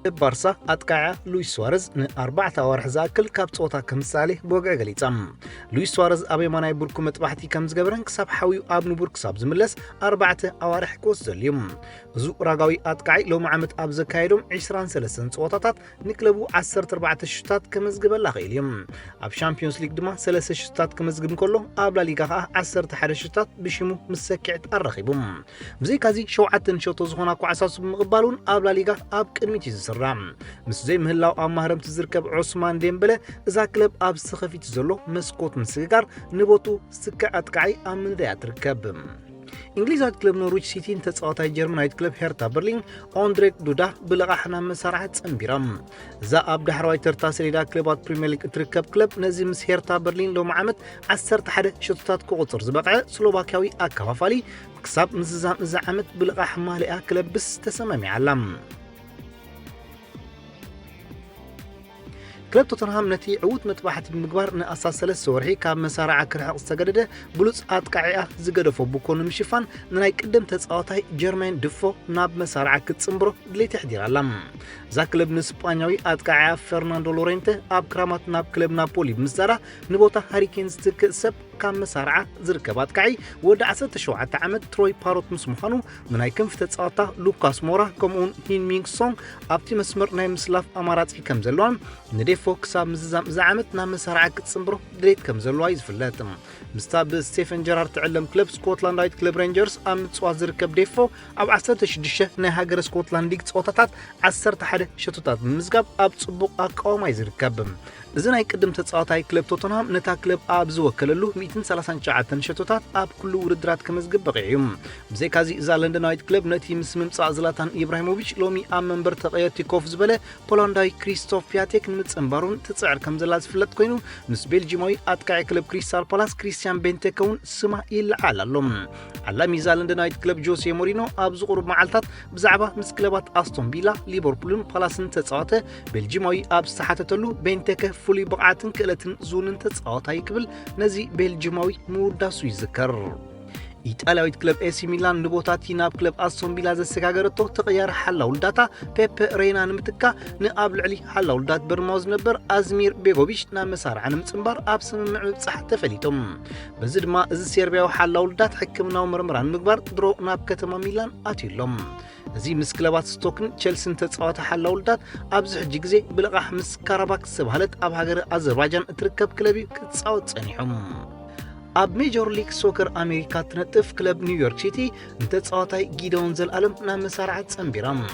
بارسا أتقع لويس سواريز ن4 أوارح زاكل كاب صوتا كمثالي بوغا غليصم لويس سواريز أبي ماناي بوركو مطبحتي كم زغبرن كساب حويو اب نبورك ساب زملس 4 أوارح كوزليوم زو راغاوي أتقع لو معمت اب زكايدوم 23 صوتات نكلبو 14 شوتات كمزغبلا خيليم اب شامبيونز ليج دما 3 شوتات كمزغبن كله اب لا ليغا 11 شوتات بشمو مسكعت الرخيبوم بزي كازي شوعتن شوتو زخونا كوعساس مقبالون اب لا ليغا اب قدميتي زسرام مس زي مهلاو اب مهرم تزركب عثمان ديمبله اذا كلب اب سخفيت زلو مسكوت مسغار نبوتو سكا اتقعي امن ديا تركب انجليزات كلب نورويتش سيتي تتصاوتاي جيرمانايت كلب هيرتا برلين اوندريك دودا بلغاحنا مسارحه صنبيرام ذا اب دحرواي ترتا سريدا كلبات بريمير ليج تركب كلب نزي مس هيرتا برلين لو معمت 11 شوطات كوقصر زبقع سلوفاكياوي اكفافالي كساب مززام زعمت بلغاح مالئه كلب بس تسممي علم كلب توتنهام نتي عود متباحة بمقبار نأساس 3 ورحي كاب مسارعة كرحق استقدده بلوص أتقعية زقدفو بكون مشفان نناي قدم تتصاوتاي جيرمين دفو ناب مسارعة كتصنبرو دلي تحدير علم ذا كلب نسبانيوي أتقعية فرناندو لورينته أب كرامات ناب كلب نابولي بمزارة نبوتا هاريكينز تكسب كام مسارعة زركبات كعي ودع 17 عمد تروي باروت مسمخانو مناي كنف تتصاوتا لوكاس مورا كمون هين مينغ سونغ أبتي مسمر ناي مسلاف أماراتي كم زلوان نديفو كساب مززام زعمت نام مسارعة كتصنبرو دريت كم زلوا يزفلاتم مستاب ستيفن جيرارد تعلم كلب سكوتلاند رايت كلب رينجرز أم تصوات زركب ديفو أب 16 ناي هاجر سكوتلاند ليج تصوتات 11 شتوتات مزقاب أب تصبق أقوما يزركب إذن يقدم تتصاوتاي كلب توتنهام نتا كلب اب زوكللو 139 شتوتات اب كل وردرات كمزغب بقيوم بزي كازي إذا لندنايت كلب نتي مسمم زلاتان إبراهيموفيتش لومي ام منبر تقيتي كوف زبله بولنداي كريستوف بياتيك نمصنبارون تصعر كمزلا زفلت كوينو نس بلجيماوي اتقاي كلب كريستال بالاس كريستيان بنتكون سما يلعلالهم على ميزان لندنايت كلب جوسي مورينو اب زقرب معلتات بزعبه مس كلبات استون فيلا ليفربول بالاسن تصاوته بلجيماوي اب صحتتلو بنتك فولي بقعتن كلتن زونن تتصاوتاي كبل نزي بلجيماوي موداسو يذكر إيطالياويت كلب إيسي ميلان نبوتاتي ناب كلب أستون فيلا زسكاغرتو تغير حلا ولداتا بيب رينا نمتكا نقاب العلي حلا ولدات برموز نبر أزمير بيغوفيش نا مسار عن مصنبار أبسم معبد صح تفليتم بزد ما إز سيربيا حلا ولدات حكمنا ومرمران مقبار درو ناب كتما ميلان أتيلهم زي مسكلبات ستوكن تشيلسن تتصاوت حلا ولدات أبز حجي غزي بلقاح مس كاراباك سبهلت أب هاجر أذربيجان تركب كلبي كتصاوت صنيحهم اب ميجور ليج سوكر امريكا تنطف كلب نيويورك سيتي نتصاوتاي جيدون زلالم نا مسارعت صنبيرام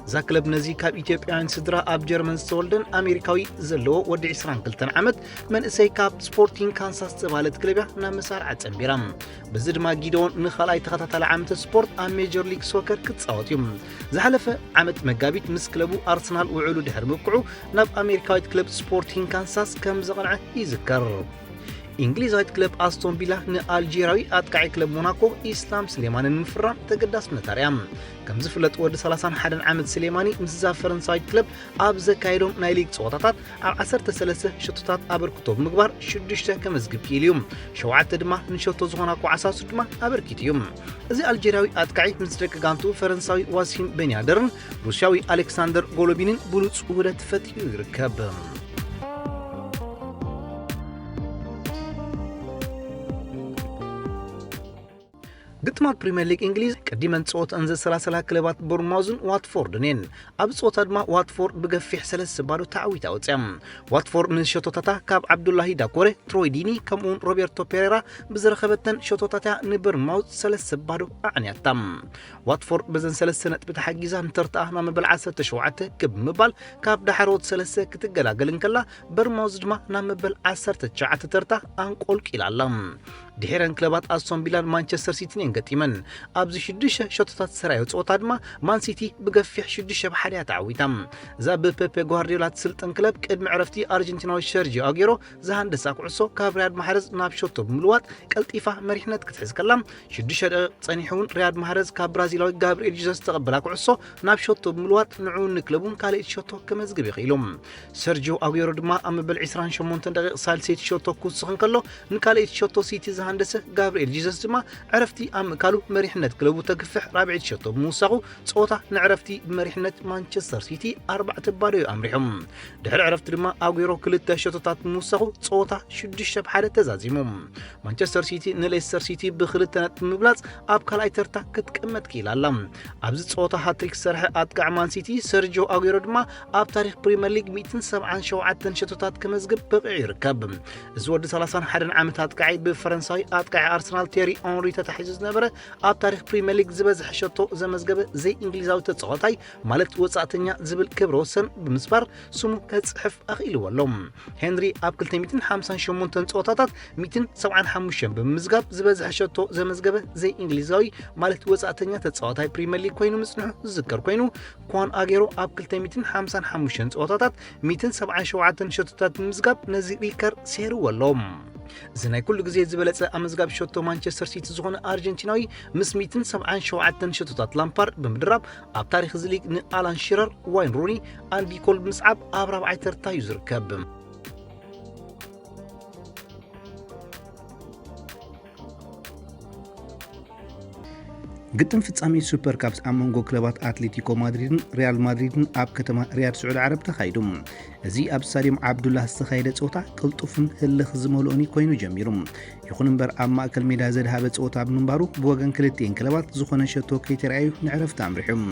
ذا كلب نزي كاب ايثيوبيان سدرا اب جيرمن سولدن امريكاوي زلو ود 22 عمت من اسي كاب سبورتينغ كانساس تبالت كلبيا نا مسارعت صنبيرام بزد ما جيدون نخلاي تخاتل عمت سبورت ام ميجور ليج سوكر كتصاوتيم زحلفه عمت مغابيت مس كلبو ارسنال وعلو دحر مقعو ناب امريكاوي كلب سبورتينغ كانساس كم زقنعه يذكر انجليزايت كلب استون فيلا نالجيراوي اتقعي كلب موناكو اسلام سليمانن نفرام تقداس نتاريام كم زفلت ود 31 عمد سليماني مسزا فرنسايت كلب اب زكايدوم ناي ليج صوتات اب 13 شطوتات ابركتوب مغبار 6 كمزغب كيليوم شوعت دما نشوتو زغوناكو عساس دما ابركيتيوم ازي الجيراوي اتقعي مسدق غانتو فرنساوي واسيم بنيادرن روسياوي الكساندر غولوبينن بلوص ودت فتيو يركب قطمات بريمير ليج انجليز قديمن صوت انز 30 كلبات بورموزن واتفوردنين اب صوت ادما واتفورد بغفيح 3 بارو تعويتا وصيام واتفورد من شوتوتاتا كاب عبد الله داكوري تروي ديني كمون روبرتو بيريرا بزرخبتن شوتوتاتا نبرموز 3 بارو اعنياتام واتفورد بزن 3 نت بتحجيزان ترتاهنا مبلعسه تشوعته كب مبال كاب دحروت 3 كتغلاغلن كلا برموز دما نمبل 10 تشعت ترتا انقول كيلالم دحيرن كلبات استون فيلا مانشستر سيتي نغتيمن ابز 6 شوتات سراي وصوتا دما مان سيتي بغفيح 6 بحاليا تعويتم زاب بيبي غوارديولا تسلطن كلب قدم عرفتي ارجنتيناوي سيرجيو اغيرو زهندس اقعصو كافرياد محرز ناب شوتو بملوات قلطيفه مريحنت كتحز كلام 6 صنيحون رياض محرز كبرازيلاوي غابرييل جيسوس تقبل اقعصو ناب شوتو بملوات نعون كلبون كالي شوتو كمزغب يخيلوم سيرجيو اغيرو دما ام بال 28 دقيقه سالسيت شوتو كوسخن كلو نكالي شوتو سيتي ዝተሃንደሰ ጋብርኤል ጂሰስ ድማ ዕረፍቲ ኣብ ምእካሉ መሪሕነት ክለቡ ተግፍሕ ራብዒት ሸቶ ብምውሳኹ ፀወታ ንዕረፍቲ መሪሕነት ማንቸስተር ሲቲ 4-0 ኣምሪሖም ድሕሪ ዕረፍቲ ድማ ኣጉሮ 2 ሸቶታት ብምውሳኹ ፀወታ 6-1 ተዛዚሞም ማንቸስተር ሲቲ ንሌስተር ሲቲ ብ2 ነጥቢ ምብላጽ ኣብ ካልኣይ ተርታ ክትቀመጥ ኪኢላ ኣላ ኣብዚ ፀወታ ሃትሪክ ዝሰርሐ ኣጥቃዕ ማን ሲቲ ሰርጂዮ ኣጉሮ ድማ ኣብ ታሪክ ፕሪምየር ሊግ 177 ሸቶታት ከመዝግብ በቂዑ ይርከብ እዚ ወዲ 31 ዓመት ኣጥቃዒ ብፈረንሳዊ ኣጥቃዒ ኣርሰናል ቴሪ ኦንሪ ተታሒዙ ዝነበረ ኣብ ታሪክ ፕሪምየር ሊግ ዝበዝሐ ሸቶ ዘመዝገበ ዘይ እንግሊዛዊ ተጻዋታይ ማለት ወጻእተኛ ዝብል ክብረ ወሰን ብምስባር ስሙ ከጽሕፍ ኣኽኢልዎ ኣሎ ሄንሪ ኣብ 258 ፀወታታት 175 ብምዝጋብ ዝበዝሐ ሸቶ ዘመዝገበ ዘይ እንግሊዛዊ ማለት ወጻእተኛ ተጻዋታይ ፕሪምየር ሊግ ኮይኑ ምጽንሑ ዝዝከር ኮይኑ ኳን ኣጌሮ ኣብ 255 ፀወታታት 177 ሸቶታት ብምዝጋብ ነዚ ሪከር ሰይርዎ ኣሎ እዚ ናይ ኩሉ ግዜ ዝበለጸ ኣመዝጋቢ ሸቶ ማንቸስተር ሲቲ ዝኾነ ኣርጀንቲናዊ ምስ 177 ሸቶታት ላምፓርድ ብምድራብ ኣብ ታሪክ እዚ ሊግ ንኣላን ሽረር ዋይን ሩኒ ኣንዲ ኮል ብምስዓብ ኣብ 4ይ ተርታ እዩ ዝርከብ ግጥም ፍጻሜ ሱፐር ካፕስ ኣብ መንጎ ክለባት ኣትሌቲኮ ማድሪድን ሪያል ማድሪድን ኣብ ከተማ ሪያድ ስዑድ ዓረብ ተኻይዱ እዚ ኣብ ስታድየም ዓብዱላህ ዝተኻየደ ፀወታ ቅልጡፍን ህልኽ ዝመልኦኒ ኮይኑ ጀሚሩ ይኹን እምበር ኣብ ማእከል ሜዳ ዘድሃበ ፀወታ ብምንባሩ ብወገን ክልቲአን ክለባት ዝኾነ ሸቶ ከይተረኣዩ ንዕረፍቲ ኣምሪሖም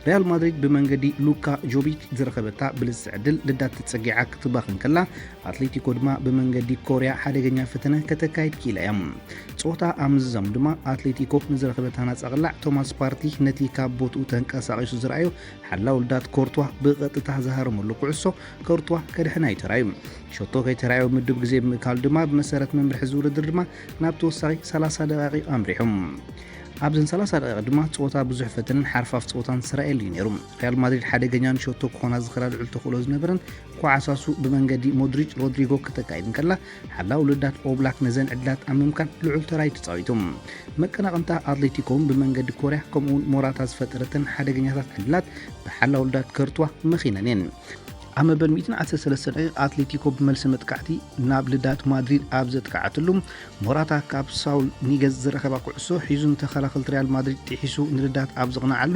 ሪያል ማድሪድ ብመንገዲ ሉካ ጆቢክ ዝረኸበታ ብልጽ ዕድል ልዳት ተጸጊዓ ክትባኽን ከላ ኣትሌቲኮ ድማ ብመንገዲ ኮርያ ሓደገኛ ፈተነ ከተካይድ ኪኢላ እያ ፀወታ ኣብ ምዝዛሙ ድማ ኣትሌቲኮ ንዝረኸበታ ናጻቕላዕ ቶማስ ፓርቲ ነቲ ካብ ቦትኡ ተንቀሳቒሱ ዝረኣዮ ሓላው ልዳት ኮርቷ ብቐጥታ ዝሃረመሉ ኩዕሶ ኮርቷ ከድሕና ይተራዩ ሸቶ ከይተራዩ ምድብ ግዜ ብምእካሉ ድማ ብመሰረት መምርሒ ዝውድድር ድማ ናብ ተወሳኺ 30 ደቂቃ ኣምሪሖም ኣብዘን 30 ደቂቃ ድማ ፀወታ ብዙሕ ፈተነን ሓርፋፍ ፀወታን ስራኤል እዩ ነይሩ ሪያል ማድሪድ ሓደገኛን ሸቶ ክኾና ዝኽላልዑ ተኽእሎ ዝነበረን ኳዓሳሱ ብመንገዲ ሞድሪች ሮድሪጎ ከተካይድን ከላ ሓላው ልዳት ኦብላክ ነዘን ዕድላት ኣብ ምምካን ልዑል ተራይ ተፃዊቶም መቀናቐንታ ኣትሌቲኮም ብመንገዲ ኮርያ ከምኡውን ሞራታ ዝፈጠረተን ሓደገኛታት ዕድላት ብሓላው ልዳት ከርቷ መኺነን እየን ኣብ መበል 113 ደቂቃ ኣትሌቲኮ ብመልሲ መጥቃዕቲ ናብ ልዳት ማድሪድ ኣብ ዘጥቃዕትሉ ሞራታ ካብ ሳውል ኒገዝ ዝረኸባ ኩዕሶ ሒዙ ተኸላኸልቲ ሪያል ማድሪድ ጥሒሱ ንልዳት ኣብ ዝቕናዓሉ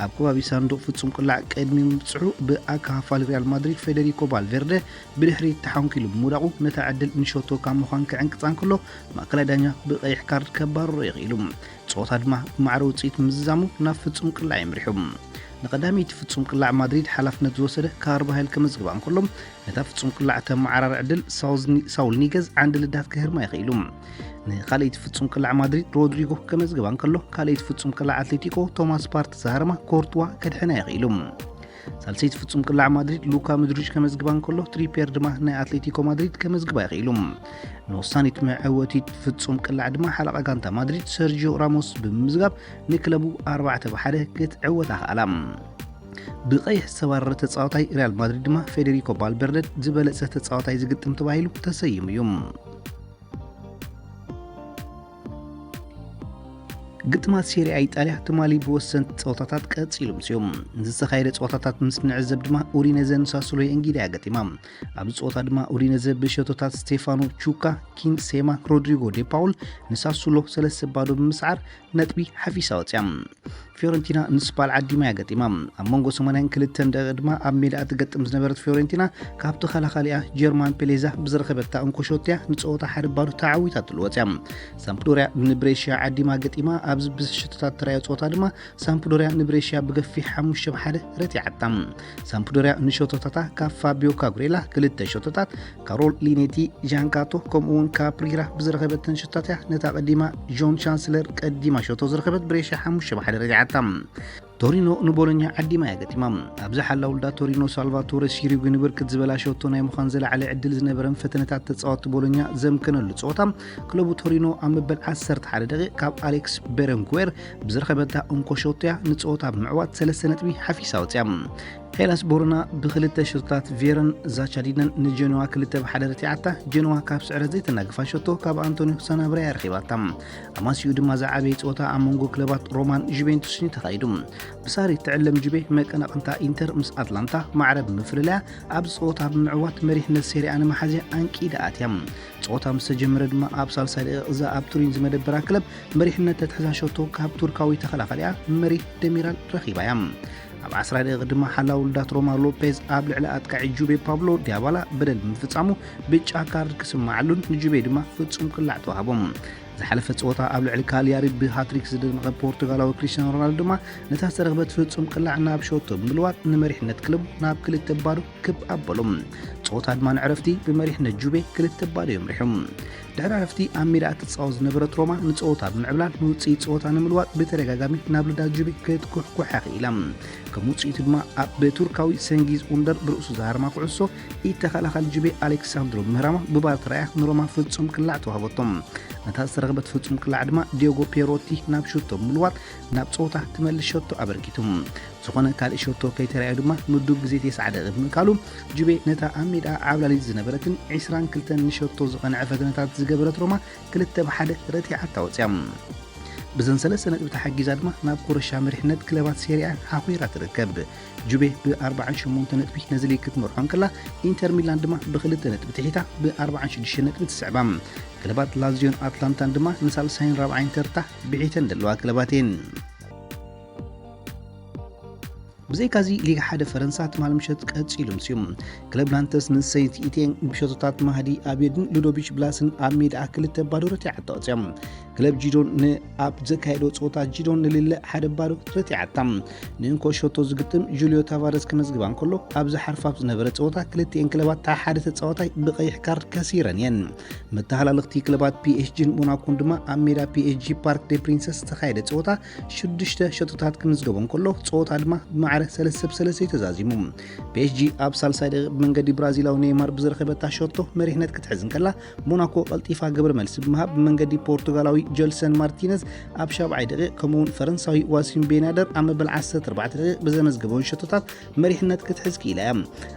ኣብ ከባቢ ሳንዱቕ ፍጹም ቅላዕ ቅድሚ ምብጽሑ ብኣካፋል ሪያል ማድሪድ ፌዴሪኮ ቫልቬርደ ብድሕሪት ተሓንኪሉ ብምውዳቑ ነታ ዕድል ንሸቶ ካብ ምዃን ክዕንቅፃን ከሎ ማእከላይ ዳኛ ብቐይሕ ካርድ ከባርሮ ይኽኢሉ ፀወታ ድማ ብማዕረ ውፅኢት ምዝዛሙ ናብ ፍጹም ቅላዕ ይምሪሑ ንቀዳሚት ፍጹም ቅላዕ ማድሪድ ሓላፍነት ዝወሰደ ካርባሃል ከመዝግባ እንከሎም ነታ ፍጹም ቅላዕ ተመዓራር ዕድል ሳውል ኒገዝ ዓንዲ ልዳት ክህርማ ይኽኢሉ ንኻልእቲ ፍጹም ቅላዕ ማድሪድ ሮድሪጎ ከመዝግባ እንከሎ ካልእቲ ፍጹም ቅላዕ ኣትሌቲኮ ቶማስ ፓርቲ ዝሃርማ ኮርትዋ ከድሕና ይኽኢሉ ሳልሰይቲ ፍጹም ቅላዕ ማድሪድ ሉካ ሞድሪች ከመዝግባ እንከሎ ትሪፒየር ድማ ናይ ኣትሌቲኮ ማድሪድ ከመዝግባ ይኽኢሉ ንወሳኒት መዕወቲት ፍጹም ቅላዕ ድማ ሓለቓ ጋንታ ማድሪድ ሰርጂዮ ራሞስ ብምዝጋብ ንክለቡ 4-1 ክትዕወት ኣኽኣላ ብቀይሕ ዝተባረረ ተጻዋታይ ሪያል ማድሪድ ድማ ፌዴሪኮ ቫልቬርደ ዝበለጸ ተጻዋታይ ዝግጥም ተባሂሉ ተሰይሙ እዩ ግጥማት ሴሪያ ኢጣልያ ትማሊ ብወሰንቲ ፀወታታት ቀፂሎም ሲዮም ዝተኻየደ ፀወታታት ምስ ንዕዘብ ድማ ኡዲነዘን ሳሱሎ እንግሊዝ ያገጢማ ኣብ ፀወታ ድማ ኡዲነዘ ብሸቶታት ስቴፋኖ ቹካ ኪን ሴማ ሮድሪጎ ዴ ፓውል ንሳሱሎ 3-0 ብምስዓር ነጥቢ ሓፊሳ ወፅያ ፊዮረንቲና ንስፓል ዓዲማ ያገጢማ ኣብ መንጎ 82 ደቂቃ ድማ ኣብ ሜዳ ትገጥም ዝነበረት ፊዮረንቲና ካብ ተኸላኻሊኣ ጀርማን ፔሌዛ ብዝረኸበታ እንኮሾትያ ንፀወታ 1-0 ተዓዊታ ትልወፅያ ሳምፕዶሪያ ንብሬሽያ ዓዲማ ገጢማ ኣብዚ ብሸቶታት ተራዮ ፀወታ ድማ ሳምፕዶሪያ ንብሬሽያ ብገፊሕ 5-1 ረቲዓታ ሳምፕዶሪያ ንሸቶታታ ካብ ፋቢዮ ካጉሬላ 2 ሸቶታት ካሮል ሊኔቲ ጃንካቶ ከምኡውን ካፕሪራ ብዝረኸበተን ሸቶታት ነታ ቀዲማ ጆን ቻንስለር ቀዲማ ሸቶ ዝረኸበት ብሬሽያ 5-1 ረቲዓታ ቶሪኖ ንቦሎኛ ዓዲማ ያገጢማ ኣብዚ ሓላው ልዳ ቶሪኖ ሳልቫቶሬ ሲሪጉ ንብርክት ዝበላ ሸቶ ናይ ምዃን ዘለዓለ ዕድል ዝነበረን ፈተነታት ተጻወቲ ቦሎኛ ዘምከነሉ ፀወታ ክለቡ ቶሪኖ ኣብ መበል 11 ደቂቃ ካብ ኣሌክስ ቤረንጉዌር ብዝረኸበታ እንኮሾትያ ንፀወታ ብምዕዋት 3 ነጥቢ ሓፊሳ ወፅያ ሄላስ ቦርና ብክልተ ሽርታት ቬረን ዛቻዲነን ንጀኖዋ ክልተ ብሓደ ረቲዓታ ጀኖዋ ካብ ስዕረት ዘይተናግፋ ሸቶ ካብ አንቶኒዮ ሰናብሪያ ረኺባታ ኣማሲኡ ድማ ዝዓበየ ፀወታ ኣብ መንጎ ክለባት ሮማን ጁቬንቱስን ተኻይዱ ብሳሪ ትዕለም ጁቬ መቀናቕንታ ኢንተር ምስ ኣትላንታ ማዕረብ ምፍልለያ ኣብ ፀወታ ብምዕዋት መሪሕነት ሴሪኣ ንመሓዝያ አንቂዳ ኣትያ ፀወታ ምስ ተጀመረ ድማ ኣብ ሳልሳይ ደቂቕ እዛ ኣብ ቱሪን ዝመደበራ ክለብ መሪሕነት ተትሕዛ ሸቶ ካብ ቱርካዊ ተኸላኻሊኣ መሪ ደሚራል ረኺባያ ኣብ 10 ደቂቕ ድማ ሓላው ውልዳት ሮማ ሎፔዝ ኣብ ልዕሊ ኣጥቃዒ ጁቤ ፓብሎ ዲያባላ በደል ምፍጻሙ ብጫ ካርድ ክስማዓሉን ንጁቤ ድማ ፍጹም ቅላዕ ተዋሂቦም ዝሓለፈ ፀወታ ኣብ ልዕሊ ካሊያሪ ብሃትሪክ ዝደመቐ ፖርቱጋላዊ ክሪስቲያኖ ሮናልዶ ድማ ነታ ዝተረኽበት ፍጹም ቅላዕ ናብ ሾቶ ብምልዋጥ ንመሪሕነት ክለቡ ናብ 2 ባዶ ክብ ኣበሎም ፀወታ ድማ ንዕረፍቲ ብመሪሕነት ጁቤ 2 ባዶ የምሪሖም ድሕሪ ዕረፍቲ ኣብ ሜዳ እትፃወት ዝነበረት ሮማ ንፀወታ ብምዕብላል ንውፅኢት ፀወታ ንምልዋጥ ብተደጋጋሚ ናብ ልዳ ጁቤ ክትኩሕኩሓ ኽኢላ ከም ውፅኢቱ ድማ ኣብ ብቱርካዊ ሰንጊዝ ኡንደር ብርእሱ ዝሃርማ ኩዕሶ ኢድ ተኸላኻሊ ጁቤ ኣሌክሳንድሮ ምህራማ ብባልተራያ ንሮማ ፍጹም ቅላዕ ተዋሂቦቶም ነታ ዝተረኽበት ፍጹም ቅላዕ ድማ ዲዮጎ ፔሮቲ ናብ ሾቶ ብምልዋጥ ናብ ፀወታ ትመልስ ሸቶ ኣበርኪቱ ዝኾነ ካልእ ሸቶ ከይተረኣዩ ድማ ምዱብ ግዜ 9 ደቂቕ ብምካሉ ጁቤ ነታ ኣብ ሜዳ ዓብላሊት ዝነበረትን 22 ንሸቶ ዝቐንዐ ፈተነታት ዝገበረት ሮማ 2-1 ረቲዓታ ወፅያ ብዘን 3 ነጥቢ ተሓጊዛ ድማ ናብ ኩረሻ መሪሕነት ክለባት ሴሪኣ ሓኺራ ትርከብ ጁቤ ብ48 ነጥቢ ነዚ ሊግ ክትመርሖን ከላ ኢንተር ሚላን ድማ ብ2 ነጥቢ ትሒታ ብ46 ነጥቢ ትስዕባ ክለባት ላዚዮን ኣትላንታን ድማ ንሳልሳይን ራብዓይን ተርታ ብሒተን ዘለዋ ክለባትን ብዘይካዚ ሊግ 1 ፈረንሳ ትማል ምሸት ቀፂሉ ምስዩ ክለብ ናንተስ ንሰይት ኢቴን ብሸቶታት ማህዲ ኣቤድን ሉዶቪች ብላስን ኣብ ሜዳ 2 ባዶ ረቲዓታ ወፅዮም ክለብ ጂዶን ኣብ ዘካየዶ ፀወታ ጂዶን ንልለ 1 ባዶ ረቲዓታ ንእንኮ ሸቶ ዝግጥም ጁልዮ ታቫረስ ከመዝግባ እንከሎ ኣብ ዝሓርፋፍ ዝነበረ ፀወታ ክልቲአን ክለባት ታ ሓደ ተፃዋታይ ብቀይሕ ካርድ ከሲረን እየን መተሓላለኽቲ ክለባት ፒኤስጂን ሞናኮን ድማ ኣብ ሜዳ ፒኤስጂ ፓርክ ደ ፕሪንሰስ ተኻየደ ፀወታ 6 ሸቶታት ክምዝገቦ እንከሎ ፀወታ ድማ ብማዕረ 3-3 ተዛዚሙ ፒኤስጂ ኣብ ሳልሳይ ደቂቕ መንገዲ ብራዚላዊ ኔይማር ብዝረኸበታ ሸቶ መሪሕነት ክትሕዝን ከላ ሞናኮ ቀልጢፋ ግብረ መልሲ ብምሃብ ብመንገዲ ፖርቱጋላዊ ጀልሰን ማርቲነዝ ኣብ 7 ደቂቕ ከምኡውን ፈረንሳዊ ዋሲም ቤናደር ኣብ መበል 14 ደቂቕ ብዘመዝገበውን ሸቶታት መሪሕነት ክትሕዝ ክኢላ እያ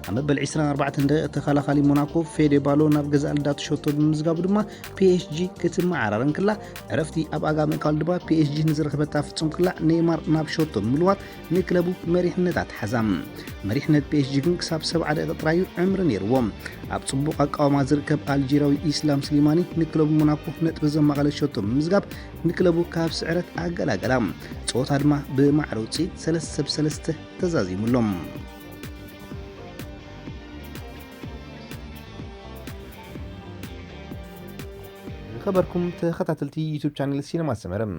ኣብ መበል 24 ደቂቕ ተኸላኻሊ ሞናኮ ፌዴ ባሎ ናብ ገዛእ ልዳቱ ሸቶ ብምዝጋቡ ድማ ፒኤስጂ ክትመዓራረን ከላ ዕረፍቲ ኣብ ኣጋመ ካል ድማ ፒኤስጂ ንዝረኸበታ ፍጹም ቅላዕ ኔይማር ናብ ሸቶ ብምልዋጥ ንክለቡ መሪሕነታት ሓዛም መሪሕነት ፒኤስጂ ግን ክሳብ 7 ደቂቕ ጥራዩ ዕምሪ ነይርዎም ኣብ ጽቡቕ ኣቃውማ ዝርከብ ኣልጄራዊ ኢስላም ስሊማኒ ንክለቡ ሞናኮ ነጥቢ ዘማቐለ ሸቶ ብምዝጋብ ንክለቡ ካብ ስዕረት ኣገላገላ ፀወታ ድማ ብማዕረ ውፅኢት 3-3 ተዛዚሙሎም خبركم تخطاتلتي يوتيوب channel سينما سمرم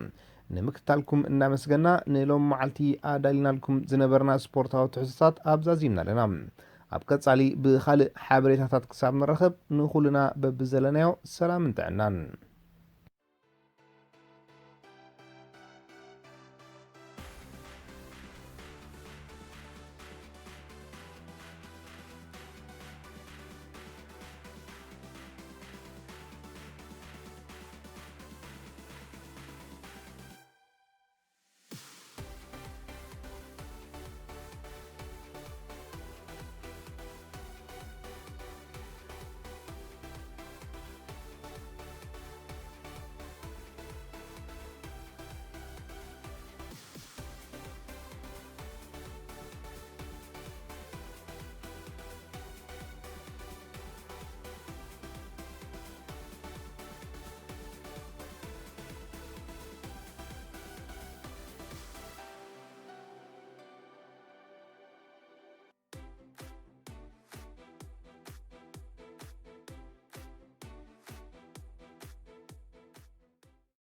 ንምክታልኩም እናመስገና ንሎም መዓልቲ ኣዳሊና ልኩም ዝነበርና ስፖርታዊ ትሕዝቶታት ኣብዛዚምና ኣለና ኣብ ቀጻሊ ብኻልእ ሓበሬታታት ክሳብ ንረኸብ ንኹልና በብዘለናዮ ሰላም እንተዕናን